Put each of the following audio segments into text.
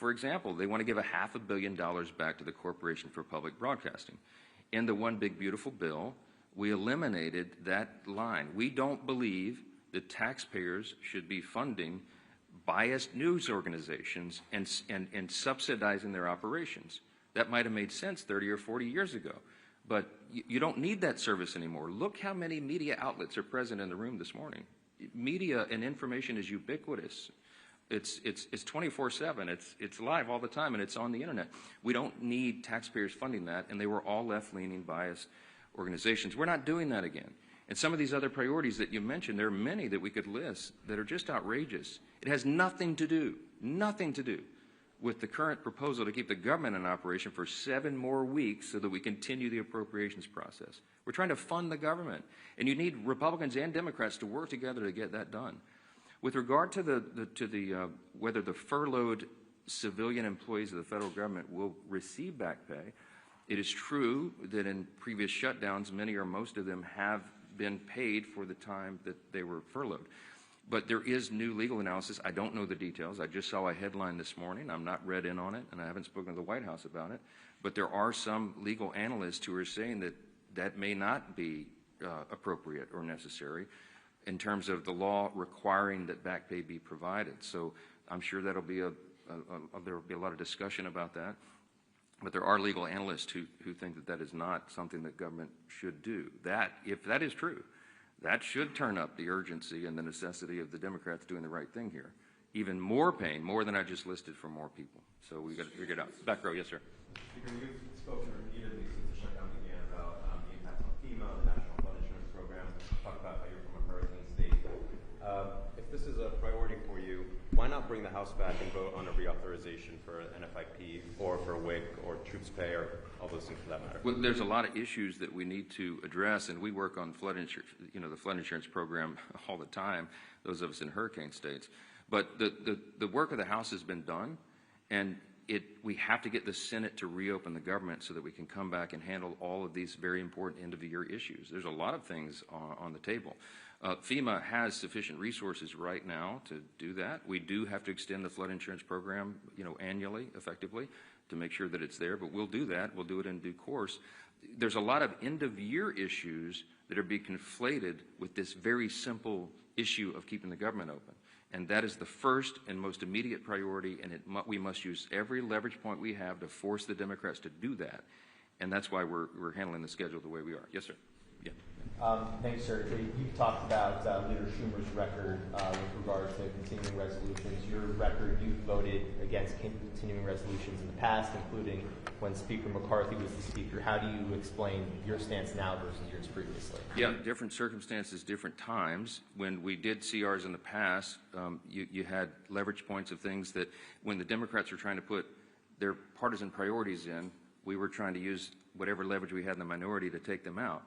For example, they want to give $500 million back to the Corporation for Public Broadcasting. In the One Big Beautiful Bill, we eliminated that line. We don't believe that taxpayers should be funding biased news organizations and subsidizing their operations. That might have made sense 30 or 40 years ago, but you don't need that service anymore. Look how many media outlets are present in the room this morning. Media and information is ubiquitous. It's 24/7. It's live all the time, and it's on the internet. We don't need taxpayers funding that, and they were all left-leaning, biased organizations. We're not doing that again. And some of these other priorities that you mentioned, there are many that we could list that are just outrageous. It has nothing to do with the current proposal to keep the government in operation for 7 more weeks so that we continue the appropriations process. We're trying to fund the government, and you need Republicans and Democrats to work together to get that done. With regard to whether the furloughed civilian employees of the federal government will receive back pay, it is true that in previous shutdowns, many or most of them have been paid for the time that they were furloughed. But there is new legal analysis. I don't know the details. I just saw a headline this morning. I'm not read in on it, and I haven't spoken to the White House about it. But there are some legal analysts who are saying that that may not be appropriate or necessary in terms of the law requiring that back pay be provided. So I'm sure that'll be there will be a lot of discussion about that. But there are legal analysts who think that that is not something that government should do. That, if that is true, that should turn up the urgency and the necessity of the Democrats doing the right thing here. Even more pain, more than I just listed, for more people. So we've got to figure it out. Back row, yes, sir. Speaker, you've spoken repeatedly since the shutdown began about the impact on FEMA, the National Flood Insurance Program. Talk about how you're from a hurricane state. If this is a priority for you, why not bring the House back and vote on a reauthorization for NFIP or for WIC or troops pay or all those things for that matter? Well, there's a lot of issues that we need to address, and we work on flood insurance, the flood insurance program all the time, those of us in hurricane states. But the work of the House has been done, and we have to get the Senate to reopen the government so that we can come back and handle all of these very important end-of-the-year issues. There's a lot of things on the table. FEMA has sufficient resources right now to do that. We do have to extend the flood insurance program, annually, effectively, to make sure that it's there. But we'll do that. We'll do it in due course. There's a lot of end-of-year issues that are being conflated with this very simple issue of keeping the government open. And that is the first and most immediate priority, and we must use every leverage point we have to force the Democrats to do that. And that's why we're handling the schedule the way we are. Yes, sir. Yeah. Thanks, sir. You've talked about Leader Schumer's record with regards to continuing resolutions. Your record, you've voted against continuing resolutions in the past, including when Speaker McCarthy was the Speaker. How do you explain your stance now versus yours previously? Yeah, different circumstances, different times. When we did CRs in the past, you had leverage points of things that when the Democrats were trying to put their partisan priorities in, we were trying to use whatever leverage we had in the minority to take them out.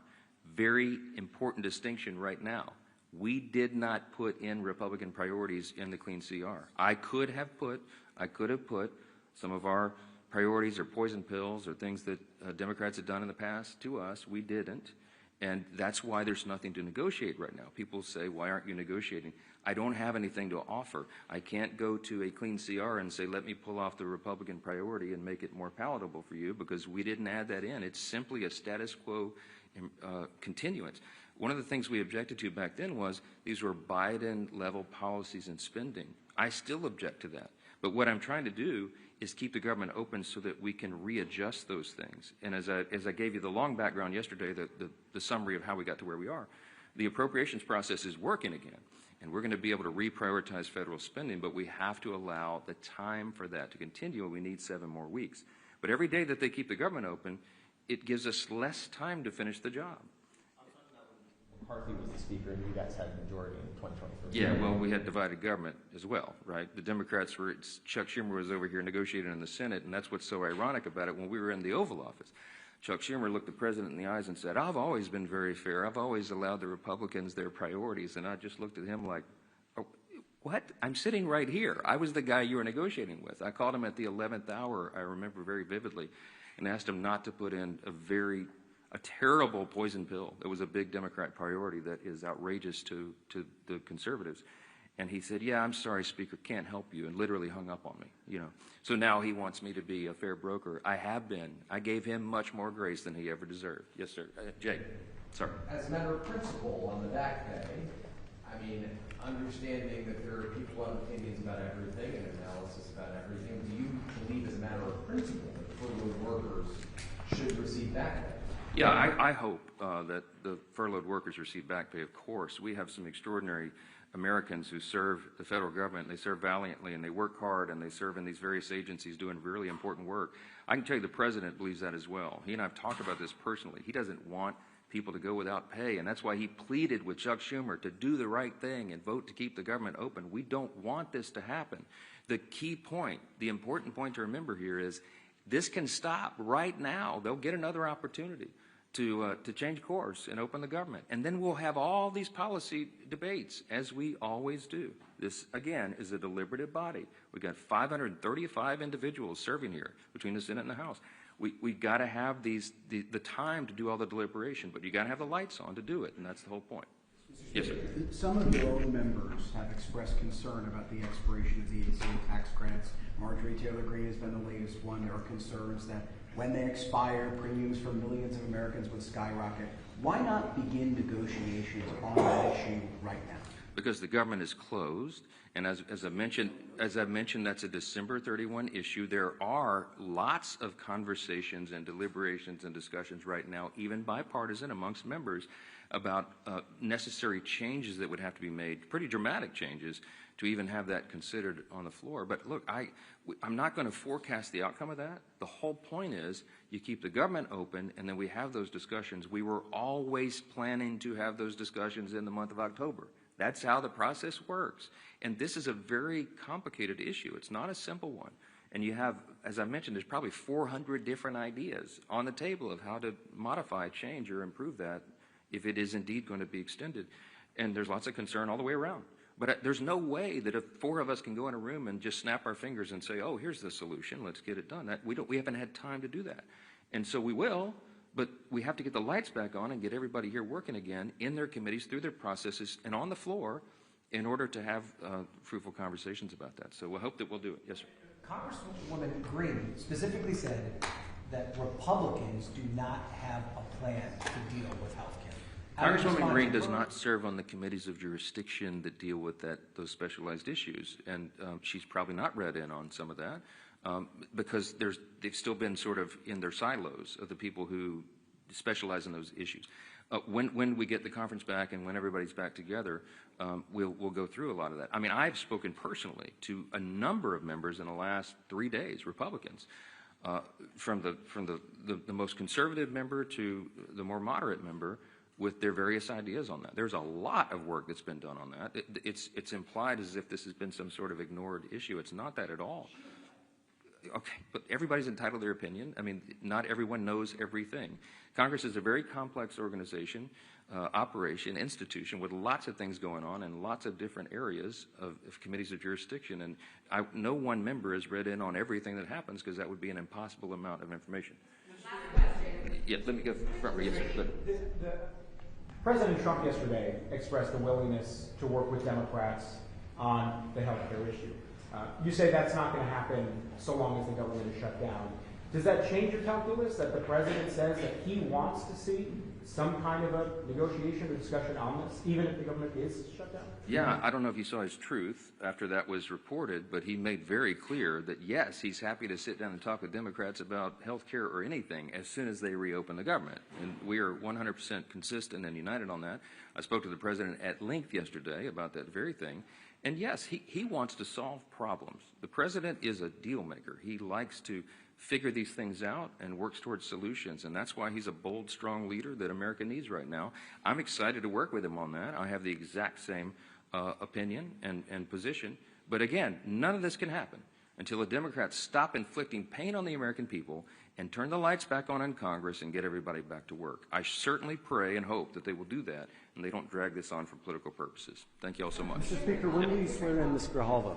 Very important distinction right now. We did not put in Republican priorities in the clean CR. I could have put some of our priorities or poison pills or things that Democrats had done in the past to us. We didn't. And that's why there's nothing to negotiate right now. People say, why aren't you negotiating? I don't have anything to offer. I can't go to a clean CR and say, let me pull off the Republican priority and make it more palatable for you, because we didn't add that in. It's simply a status quo continuance. One of the things we objected to back then was these were Biden-level policies and spending. I still object to that. But what I'm trying to do is keep the government open so that we can readjust those things. And as I gave you the long background yesterday, the summary of how we got to where we are, the appropriations process is working again. And we're going to be able to reprioritize federal spending, but we have to allow the time for that to continue, and we need 7 more weeks. But every day that they keep the government open, it gives us less time to finish the job. I'm talking about when McCarthy was the Speaker and you guys had a majority in 2023. Yeah, well, we had divided government as well, right? The Democrats were, Chuck Schumer was over here negotiating in the Senate, and that's what's so ironic about it. When we were in the Oval Office, Chuck Schumer looked the president in the eyes and said, I've always been very fair. I've always allowed the Republicans their priorities. And I just looked at him like, oh, what? I'm sitting right here. I was the guy you were negotiating with. I called him at the 11th hour, I remember very vividly, and asked him not to put in a terrible poison pill that was a big Democrat priority that is outrageous to the conservatives. And he said, yeah, I'm sorry, Speaker, can't help you, and literally hung up on me, you know. So now he wants me to be a fair broker. I have been. I gave him much more grace than he ever deserved. Yes, sir. Jake, sorry. As a matter of principle on the back pay, I mean, understanding that there are people who have opinions about everything and analysis about everything, do you believe as a matter of principle that furloughed workers should receive back pay? Yeah, I hope that the furloughed workers receive back pay. Of course, we have some extraordinary Americans who serve the federal government. They serve valiantly, and they work hard, and they serve in these various agencies doing really important work. I can tell you the president believes that as well. He and I have talked about this personally. He doesn't want people to go without pay, and that's why he pleaded with Chuck Schumer to do the right thing and vote to keep the government open. We don't want this to happen. The key point, the important point to remember here is this can stop right now. They'll get another opportunity to change course and open the government. And then we'll have all these policy debates, as we always do. This, again, is a deliberative body. We've got 535 individuals serving here between the Senate and the House. We've got to have the time to do all the deliberation, but you got to have the lights on to do it, and that's the whole point. Yes, sir. Some of your own members have expressed concern about the expiration of the AC tax credits. Marjorie Taylor Greene has been the latest one. There are concerns that when they expire, premiums for millions of Americans would skyrocket. Why not begin negotiations on that issue right now? Because the government is closed, and as I mentioned, that's a December 31 issue. There are lots of conversations and deliberations and discussions right now, even bipartisan amongst members, about necessary changes that would have to be made, pretty dramatic changes, to even have that considered on the floor. But look, I'm not going to forecast the outcome of that. The whole point is you keep the government open, and then we have those discussions. We were always planning to have those discussions in the month of October. That's how the process works. And this is a very complicated issue. It's not a simple one. And you have, as I mentioned, there's probably 400 different ideas on the table of how to modify, change, or improve that if it is indeed going to be extended. And there's lots of concern all the way around. But there's no way that if four of us can go in a room and just snap our fingers and say, oh, here's the solution, let's get it done. We haven't had time to do that. And so we will, but we have to get the lights back on and get everybody here working again in their committees, through their processes, and on the floor in order to have fruitful conversations about that. So we'll hope that we'll do it. Yes, sir. Congresswoman Greene specifically said that Republicans do not have a plan to deal with health care. Congresswoman Greene does not serve on the committees of jurisdiction that deal with those specialized issues, and she's probably not read in on some of that because they've still been sort of in their silos of the people who specialize in those issues. When we get the conference back and when everybody's back together, we'll go through a lot of that. I mean, I've spoken personally to a number of members in the last 3 days, Republicans, from the most conservative member to the more moderate member, with their various ideas on that. There's a lot of work that's been done on that. It's implied as if this has been some sort of ignored issue. It's not that at all. Okay, but everybody's entitled to their opinion. I mean, not everyone knows everything. Congress is a very complex organization, operation, institution with lots of things going on in lots of different areas of committees of jurisdiction. And no one member has read in on everything that happens because that would be an impossible amount of information. Yeah, let me go front. Yes, sir. President Trump yesterday expressed a willingness to work with Democrats on the health care issue. You say that's not going to happen so long as the government is shut down. Does that change your calculus that the president says that he wants to see some kind of a negotiation or discussion on this, even if the government is shut down? Yeah, I don't know if you saw his truth after that was reported, but he made very clear that, yes, he's happy to sit down and talk with Democrats about health care or anything as soon as they reopen the government. And we are 100% consistent and united on that. I spoke to the president at length yesterday about that very thing. And, yes, he wants to solve problems. The president is a deal maker. He likes to figure these things out and works towards solutions, and that's why he's a bold, strong leader that America needs right now. I'm excited to work with him on that. I have the exact same opinion and position. But again, none of this can happen until the Democrats stop inflicting pain on the American people and turn the lights back on in Congress and get everybody back to work. I certainly pray and hope that they will do that and they don't drag this on for political purposes. Thank you all so much. Mr. Speaker, when will you swear in Ms. Grijalva?